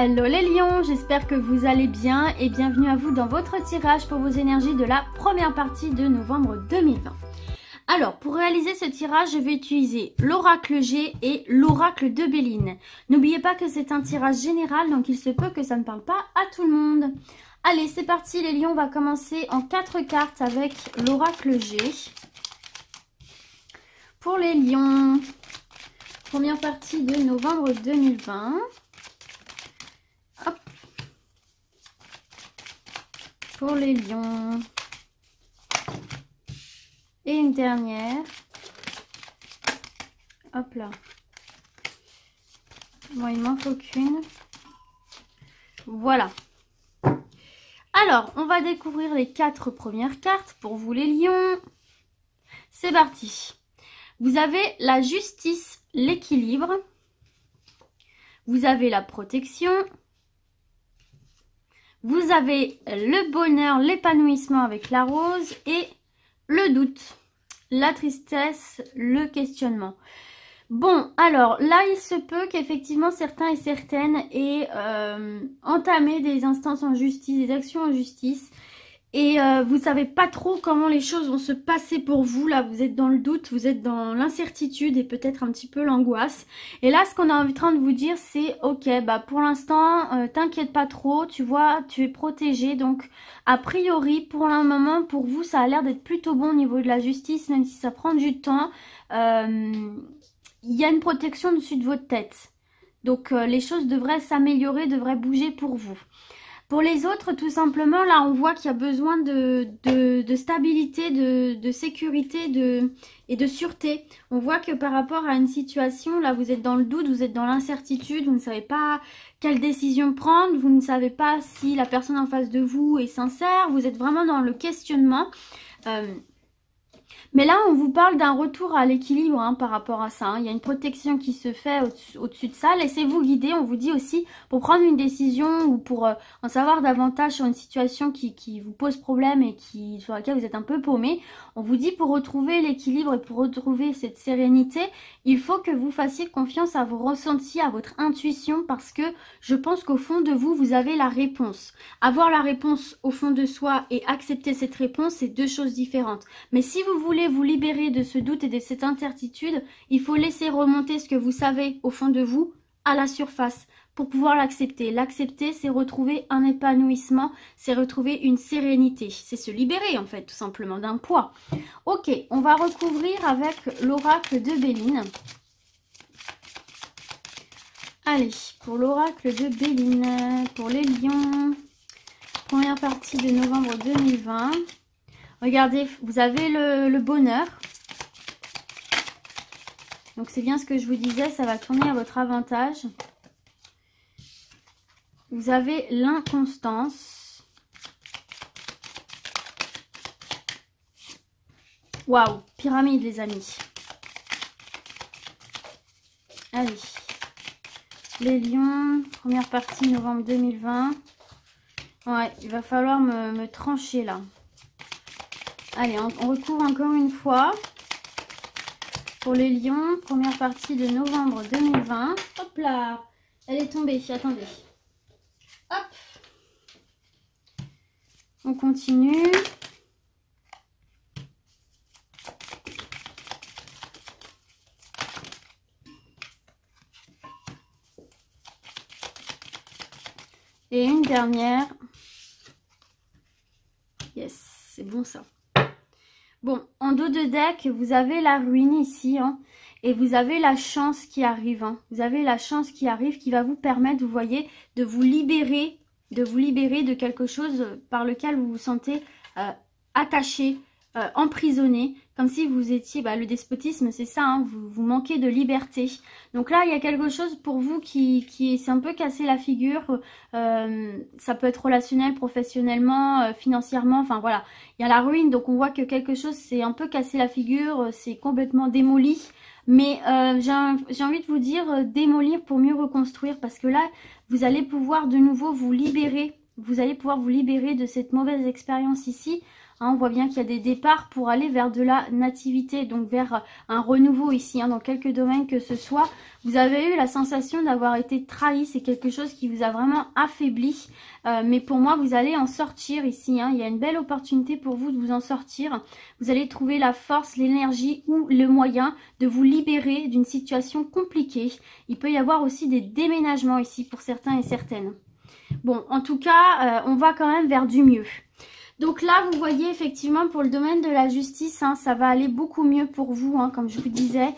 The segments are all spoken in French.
Hello les lions, j'espère que vous allez bien et bienvenue à vous dans votre tirage pour vos énergies de la première partie de novembre 2020. Alors, pour réaliser ce tirage, je vais utiliser l'oracle G et l'oracle de Béline. N'oubliez pas que c'est un tirage général, donc il se peut que ça ne parle pas à tout le monde. Allez, c'est parti les lions, on va commencer en 4 cartes avec l'oracle G. Pour les lions, première partie de novembre 2020. Hop. Pour les lions. Et une dernière. Hop là. Bon, il m'en faut qu'une. Voilà. Alors, on va découvrir les 4 premières cartes pour vous les lions. C'est parti. Vous avez la justice, l'équilibre. Vous avez la protection. Vous avez le bonheur, l'épanouissement avec la rose et le doute, la tristesse, le questionnement. Bon, alors là, il se peut qu'effectivement certains et certaines aient entamé des instances en justice, des actions en justice. Et vous ne savez pas trop comment les choses vont se passer pour vous. Là, vous êtes dans le doute, vous êtes dans l'incertitude et peut-être un petit peu l'angoisse. Et là, ce qu'on est en train de vous dire, c'est ok, bah pour l'instant, t'inquiète pas trop, tu vois, tu es protégé. Donc, a priori, pour un moment, pour vous, ça a l'air d'être plutôt bon au niveau de la justice, même si ça prend du temps. Il y a une protection au-dessus de votre tête. Donc, les choses devraient s'améliorer, devraient bouger pour vous. Pour les autres, tout simplement, là, on voit qu'il y a besoin de stabilité, de sécurité et de sûreté. On voit que par rapport à une situation, là, vous êtes dans le doute, vous êtes dans l'incertitude, vous ne savez pas quelle décision prendre, vous ne savez pas si la personne en face de vous est sincère, vous êtes vraiment dans le questionnement. Mais là, on vous parle d'un retour à l'équilibre hein, par rapport à ça. Hein. Il y a une protection qui se fait au-dessus de ça. Laissez-vous guider. On vous dit aussi, pour prendre une décision ou pour en savoir davantage sur une situation qui vous pose problème et sur laquelle vous êtes un peu paumé, on vous dit pour retrouver l'équilibre et pour retrouver cette sérénité, il faut que vous fassiez confiance à vos ressentis, à votre intuition, parce que je pense qu'au fond de vous, vous avez la réponse. Avoir la réponse au fond de soi et accepter cette réponse, c'est deux choses différentes. Mais si vous voulez vous libérer de ce doute et de cette incertitude, il faut laisser remonter ce que vous savez au fond de vous à la surface pour pouvoir l'accepter. L'accepter, c'est retrouver un épanouissement, c'est retrouver une sérénité. C'est se libérer en fait, tout simplement, d'un poids. Ok, on va recouvrir avec l'oracle de Béline. Allez, pour l'oracle de Béline, pour les lions, première partie de novembre 2020. Regardez, vous avez le bonheur. Donc c'est bien ce que je vous disais, ça va tourner à votre avantage. Vous avez l'inconstance. Waouh, pyramide les amis. Allez. Les lions, première partie novembre 2020. Ouais, il va falloir me trancher là. Allez, on recouvre encore une fois. Pour les lions, première partie de novembre 2020. Hop là, elle est tombée, attendez. Hop. On continue. Et une dernière. Yes, c'est bon ça. Bon, en dos de deck, vous avez la ruine ici, hein, et vous avez la chance qui arrive. Hein. Vous avez la chance qui arrive qui va vous permettre, vous voyez, de vous libérer de quelque chose par lequel vous vous sentez attaché, emprisonné, comme si vous étiez, le despotisme, c'est ça, hein, vous manquez de liberté. Donc là, il y a quelque chose pour vous qui s'est un peu cassé la figure. Ça peut être relationnel, professionnellement, financièrement, enfin voilà. Il y a la ruine, donc on voit que quelque chose s'est un peu cassé la figure, c'est complètement démoli. Mais j'ai envie de vous dire démolir pour mieux reconstruire, parce que là, vous allez pouvoir de nouveau vous libérer. Vous allez pouvoir vous libérer de cette mauvaise expérience ici Hein, on voit bien qu'il y a des départs pour aller vers de la nativité, donc vers un renouveau ici, hein, dans quelques domaines que ce soit. Vous avez eu la sensation d'avoir été trahi, c'est quelque chose qui vous a vraiment affaibli. Mais pour moi, vous allez en sortir ici. Hein. Il y a une belle opportunité pour vous de vous en sortir. Vous allez trouver la force, l'énergie ou le moyen de vous libérer d'une situation compliquée. Il peut y avoir aussi des déménagements ici pour certains et certaines. Bon, en tout cas, on va quand même vers du mieux. Donc là, vous voyez effectivement pour le domaine de la justice, hein, ça va aller beaucoup mieux pour vous, hein, comme je vous disais.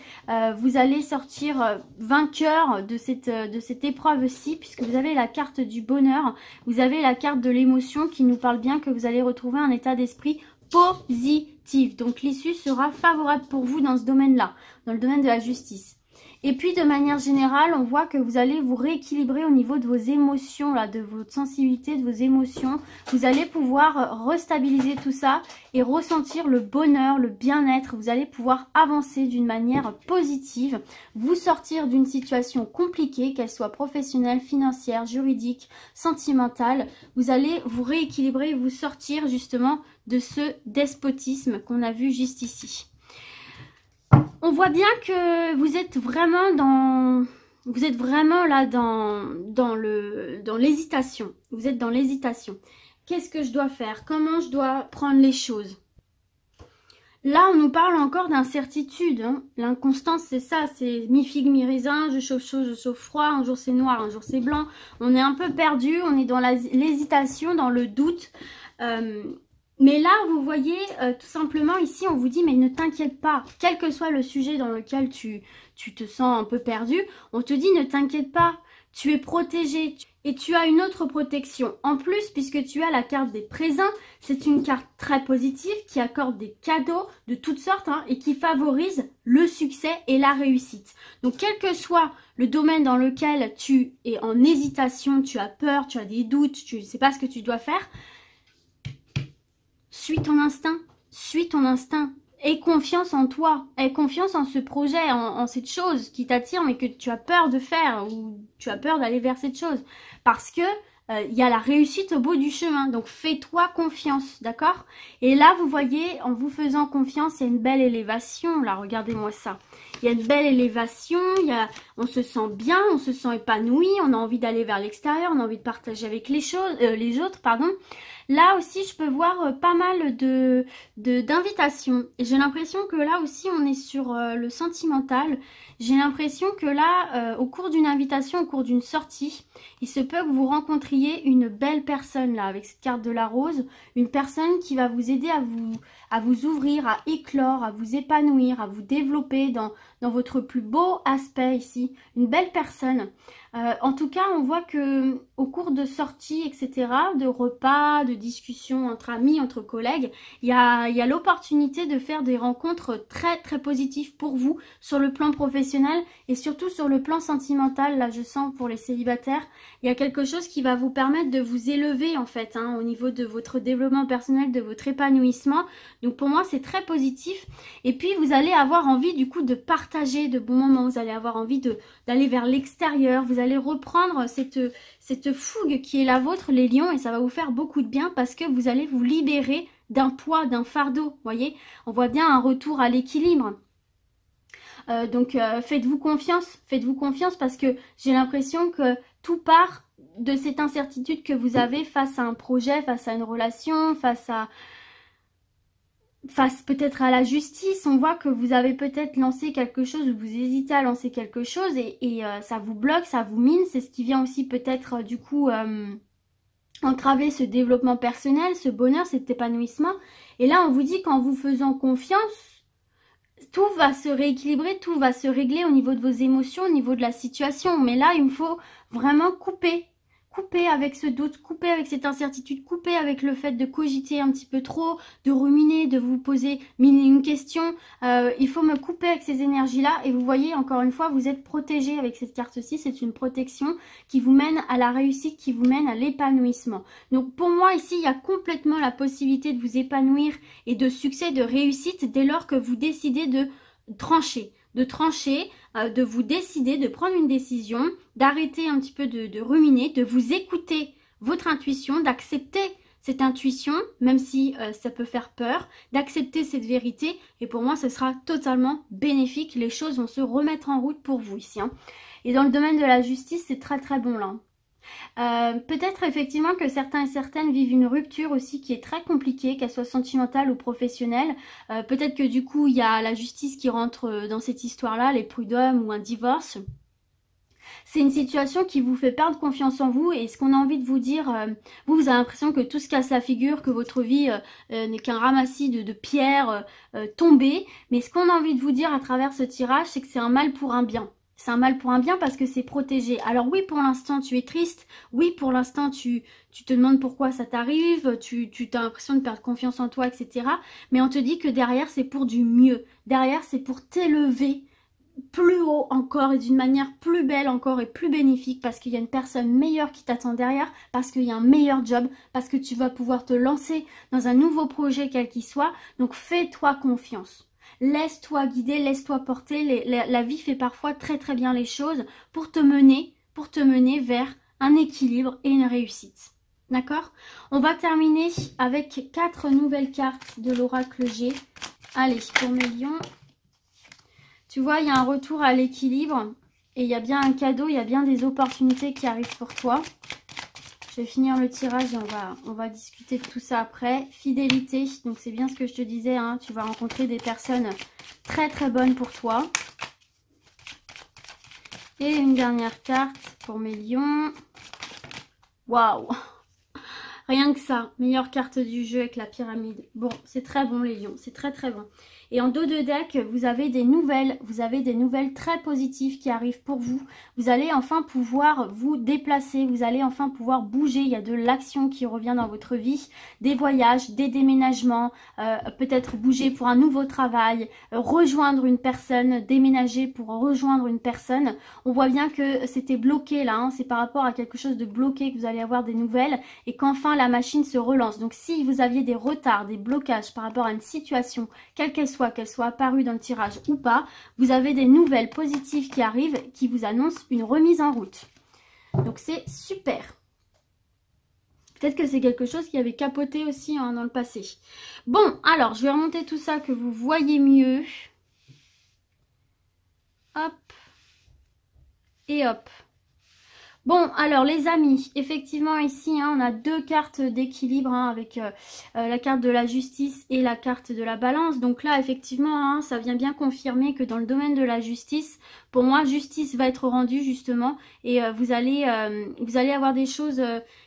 Vous allez sortir vainqueur de cette épreuve-ci, puisque vous avez la carte du bonheur, vous avez la carte de l'émotion qui nous parle bien que vous allez retrouver un état d'esprit positif. Donc l'issue sera favorable pour vous dans ce domaine-là, dans le domaine de la justice. Et puis de manière générale, on voit que vous allez vous rééquilibrer au niveau de vos émotions, là, de votre sensibilité, de vos émotions. Vous allez pouvoir restabiliser tout ça et ressentir le bonheur, le bien-être. Vous allez pouvoir avancer d'une manière positive, vous sortir d'une situation compliquée, qu'elle soit professionnelle, financière, juridique, sentimentale. Vous allez vous rééquilibrer et vous sortir justement de ce despotisme qu'on a vu juste ici. On voit bien que vous êtes vraiment là dans l'hésitation. Vous êtes dans l'hésitation. Qu'est-ce que je dois faire? Comment je dois prendre les choses? Là, on nous parle encore d'incertitude. Hein. L'inconstance, c'est ça. C'est mi-figue, mi-raisin. Je chauffe chaud, je chauffe froid. Un jour, c'est noir, un jour, c'est blanc. On est un peu perdu. On est dans l'hésitation, dans le doute. Mais là, vous voyez, tout simplement, ici, on vous dit, mais ne t'inquiète pas. Quel que soit le sujet dans lequel tu te sens un peu perdu, on te dit, ne t'inquiète pas. Tu es protégé et tu as une autre protection. En plus, puisque tu as la carte des présents, c'est une carte très positive qui accorde des cadeaux de toutes sortes, hein, et qui favorise le succès et la réussite. Donc, quel que soit le domaine dans lequel tu es en hésitation, tu as peur, tu as des doutes, tu ne sais pas ce que tu dois faire, suis ton instinct, aie confiance en toi, aie confiance en ce projet, en cette chose qui t'attire mais que tu as peur de faire ou tu as peur d'aller vers cette chose. Parce que il y a la réussite au bout du chemin, donc fais-toi confiance, d'accord? Et là, vous voyez, en vous faisant confiance, il y a une belle élévation, là, regardez-moi ça. Il y a une belle élévation, on se sent bien, on se sent épanoui, on a envie d'aller vers l'extérieur, on a envie de partager avec les autres, pardon. Là aussi, je peux voir pas mal d'invitations. Et j'ai l'impression que là aussi, on est sur le sentimental. J'ai l'impression que là, au cours d'une invitation, au cours d'une sortie, il se peut que vous rencontriez une belle personne là, avec cette carte de la rose. Une personne qui va vous aider à vous ouvrir, à éclore, à vous épanouir, à vous développer dans votre plus beau aspect ici. Une belle personne. En tout cas, on voit que au cours de sorties, etc., de repas, de discussions entre amis, entre collègues, il y a l'opportunité de faire des rencontres très très positives pour vous sur le plan professionnel et surtout sur le plan sentimental. Là, je sens pour les célibataires, il y a quelque chose qui va vous permettre de vous élever en fait, hein, au niveau de votre développement personnel, de votre épanouissement. Donc pour moi, c'est très positif. Et puis, vous allez avoir envie du coup de partager de bons moments. Vous allez avoir envie d'aller vers l'extérieur. Vous allez reprendre cette fougue qui est la vôtre, les lions, et ça va vous faire beaucoup de bien parce que vous allez vous libérer d'un poids, d'un fardeau. Vous voyez, on voit bien un retour à l'équilibre. Donc faites-vous confiance parce que j'ai l'impression que tout part de cette incertitude que vous avez face à un projet, face à une relation, face peut-être à la justice. On voit que vous avez peut-être lancé quelque chose, ou vous hésitez à lancer quelque chose et ça vous bloque, ça vous mine. C'est ce qui vient aussi peut-être du coup entraver ce développement personnel, ce bonheur, cet épanouissement. Et là, on vous dit qu'en vous faisant confiance, tout va se rééquilibrer, tout va se régler au niveau de vos émotions, au niveau de la situation. Mais là, il me faut vraiment couper avec ce doute, couper avec cette incertitude, couper avec le fait de cogiter un petit peu trop, de ruminer, de vous poser une question. Il faut me couper avec ces énergies-là. Et vous voyez, encore une fois, vous êtes protégé avec cette carte-ci. C'est une protection qui vous mène à la réussite, qui vous mène à l'épanouissement. Donc pour moi, ici, il y a complètement la possibilité de vous épanouir et de succès, de réussite, dès lors que vous décidez de trancher. De vous décider, de prendre une décision, d'arrêter un petit peu de ruminer, de vous écouter votre intuition, d'accepter cette intuition, même si ça peut faire peur, d'accepter cette vérité. Et pour moi, ce sera totalement bénéfique. Les choses vont se remettre en route pour vous ici. Hein. Et dans le domaine de la justice, c'est très très bon là. Peut-être effectivement que certains et certaines vivent une rupture aussi qui est très compliquée, qu'elle soit sentimentale ou professionnelle. Peut-être que du coup, il y a la justice qui rentre dans cette histoire-là, les prud'hommes ou un divorce. C'est une situation qui vous fait perdre confiance en vous et ce qu'on a envie de vous dire, vous avez l'impression que tout se casse la figure, que votre vie n'est qu'un ramassis de pierres tombées. Mais ce qu'on a envie de vous dire à travers ce tirage, c'est que c'est un mal pour un bien. C'est un mal pour un bien parce que c'est protégé. Alors oui, pour l'instant, tu es triste. Oui, pour l'instant, tu te demandes pourquoi ça t'arrive. Tu as l'impression de perdre confiance en toi, etc. Mais on te dit que derrière, c'est pour du mieux. Derrière, c'est pour t'élever plus haut encore et d'une manière plus belle encore et plus bénéfique parce qu'il y a une personne meilleure qui t'attend derrière, parce qu'il y a un meilleur job, parce que tu vas pouvoir te lancer dans un nouveau projet quel qu'il soit. Donc fais-toi confiance. Laisse-toi guider, laisse-toi porter. La vie fait parfois très très bien les choses pour te mener vers un équilibre et une réussite. D'accord? On va terminer avec 4 nouvelles cartes de l'oracle G. Allez, pour mes lions. Tu vois, il y a un retour à l'équilibre et il y a bien un cadeau, il y a bien des opportunités qui arrivent pour toi. Je vais finir le tirage et on va discuter de tout ça après. Fidélité, donc c'est bien ce que je te disais, hein, tu vas rencontrer des personnes très très bonnes pour toi. Et une dernière carte pour mes lions. Waouh! Rien que ça, meilleure carte du jeu avec la pyramide. Bon, c'est très bon les lions, c'est très très bon. Et en dos de deck, vous avez des nouvelles très positives qui arrivent pour vous. Vous allez enfin pouvoir vous déplacer, vous allez enfin pouvoir bouger. Il y a de l'action qui revient dans votre vie, des voyages, des déménagements, peut-être bouger pour un nouveau travail, rejoindre une personne, déménager pour rejoindre une personne. On voit bien que c'était bloqué là, hein, c'est par rapport à quelque chose de bloqué que vous allez avoir des nouvelles et qu'enfin la machine se relance. Donc si vous aviez des retards, des blocages par rapport à une situation, quelle qu'elle soit apparue dans le tirage ou pas, vous avez des nouvelles positives qui arrivent, qui vous annoncent une remise en route. Donc c'est super. Peut-être que c'est quelque chose qui avait capoté aussi hein, dans le passé. Bon, alors je vais remonter tout ça que vous voyez mieux. Hop. Et hop. Bon, alors les amis, effectivement ici, hein, on a 2 cartes d'équilibre hein, avec la carte de la justice et la carte de la balance. Donc là, effectivement, hein, ça vient bien confirmer que dans le domaine de la justice, pour moi, justice va être rendue justement et vous allez avoir des choses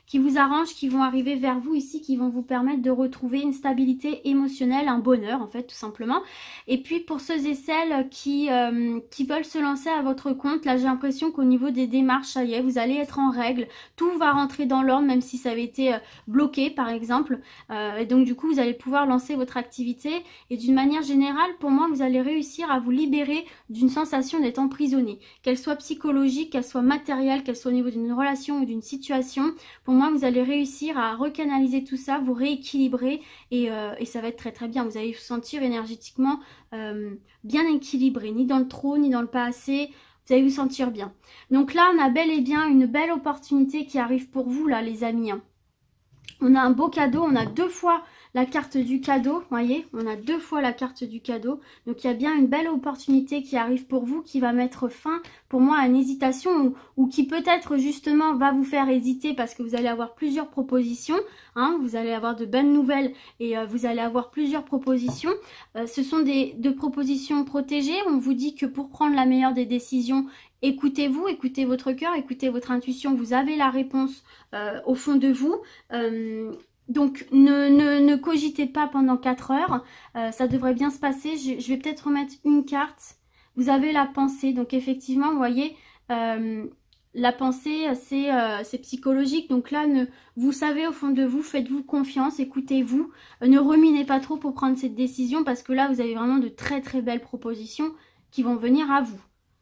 qui vous arrangent, qui vont arriver vers vous ici, qui vont vous permettre de retrouver une stabilité émotionnelle, un bonheur en fait, tout simplement. Et puis pour ceux et celles qui veulent se lancer à votre compte, là j'ai l'impression qu'au niveau des démarches, ça y est, vous allez être en règle, tout va rentrer dans l'ordre, même si ça avait été bloqué par exemple. Et donc du coup, vous allez pouvoir lancer votre activité et d'une manière générale, pour moi, vous allez réussir à vous libérer d'une sensation d'être emprisonné, qu'elle soit psychologique, qu'elle soit matérielle, qu'elle soit au niveau d'une relation ou d'une situation. Pour moi, vous allez réussir à recanaliser tout ça, vous rééquilibrer et ça va être très très bien. Vous allez vous sentir énergétiquement bien équilibré, ni dans le trop, ni dans le pas assez. Vous allez vous sentir bien. Donc là, on a bel et bien une belle opportunité qui arrive pour vous, là, les amis. Hein. On a un beau cadeau, on a 2 fois la carte du cadeau, vous voyez, on a 2 fois la carte du cadeau. Donc il y a bien une belle opportunité qui arrive pour vous, qui va mettre fin pour moi à une hésitation ou qui peut-être justement va vous faire hésiter parce que vous allez avoir plusieurs propositions. Hein, vous allez avoir de bonnes nouvelles et vous allez avoir plusieurs propositions. Ce sont de propositions protégées. On vous dit que pour prendre la meilleure des décisions, écoutez-vous, écoutez votre cœur, écoutez votre intuition. Vous avez la réponse au fond de vous. Donc ne cogitez pas pendant 4 heures, ça devrait bien se passer. Je vais peut-être remettre une carte. Vous avez la pensée, donc effectivement, vous voyez, la pensée c'est psychologique. Donc là, vous savez au fond de vous, faites-vous confiance, écoutez-vous. Ne ruminez pas trop pour prendre cette décision parce que là, vous avez vraiment de très très belles propositions qui vont venir à vous.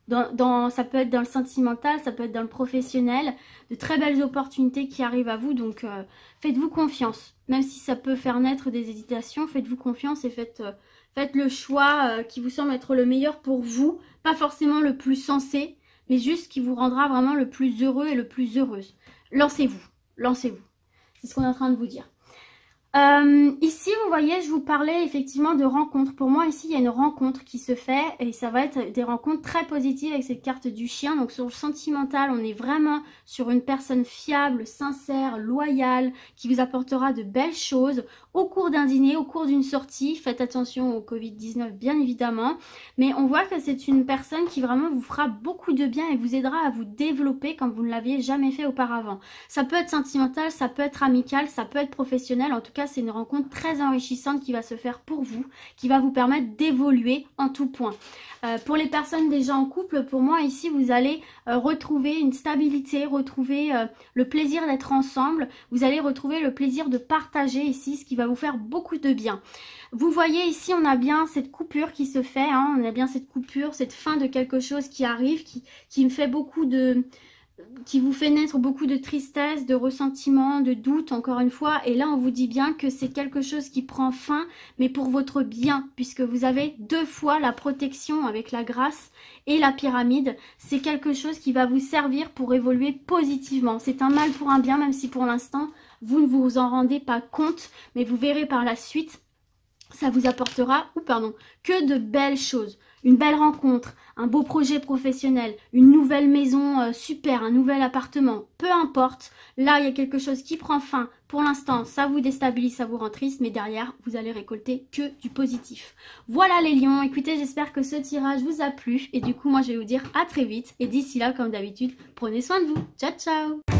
Ça peut être dans le sentimental, ça peut être dans le professionnel, de très belles opportunités qui arrivent à vous, donc faites-vous confiance. Même si ça peut faire naître des hésitations, faites-vous confiance et faites le choix qui vous semble être le meilleur pour vous, pas forcément le plus sensé, mais juste qui vous rendra vraiment le plus heureux et le plus heureuse. Lancez-vous, lancez-vous. C'est ce qu'on est en train de vous dire. Ici, vous voyez, je vous parlais effectivement de rencontres. Pour moi, ici, il y a une rencontre qui se fait et ça va être des rencontres très positives avec cette carte du chien. Donc, sur le sentimental, on est vraiment sur une personne fiable, sincère, loyale, qui vous apportera de belles choses au cours d'un dîner, au cours d'une sortie. Faites attention au Covid-19, bien évidemment. Mais on voit que c'est une personne qui vraiment vous fera beaucoup de bien et vous aidera à vous développer comme vous ne l'aviez jamais fait auparavant. Ça peut être sentimental, ça peut être amical, ça peut être professionnel. En tout cas, c'est une rencontre très enrichissante qui va se faire pour vous, qui va vous permettre d'évoluer en tout point. Pour les personnes déjà en couple, pour moi ici, vous allez retrouver une stabilité, retrouver le plaisir d'être ensemble. Vous allez retrouver le plaisir de partager ici, ce qui va vous faire beaucoup de bien. Vous voyez ici, on a bien cette coupure qui se fait, hein, on a bien cette coupure, cette fin de quelque chose qui arrive, qui me fait beaucoup de... qui vous fait naître beaucoup de tristesse, de ressentiment, de doute, encore une fois. Et là, on vous dit bien que c'est quelque chose qui prend fin, mais pour votre bien, puisque vous avez 2 fois la protection avec la grâce et la pyramide. C'est quelque chose qui va vous servir pour évoluer positivement. C'est un mal pour un bien, même si pour l'instant, vous ne vous en rendez pas compte, mais vous verrez par la suite, ça vous apportera, que de belles choses. Une belle rencontre, un beau projet professionnel, une nouvelle maison super, un nouvel appartement, peu importe. Là, il y a quelque chose qui prend fin. Pour l'instant, ça vous déstabilise, ça vous rend triste, mais derrière, vous allez récolter que du positif. Voilà les lions, écoutez, j'espère que ce tirage vous a plu. Et du coup, moi, je vais vous dire à très vite. Et d'ici là, comme d'habitude, prenez soin de vous. Ciao, ciao!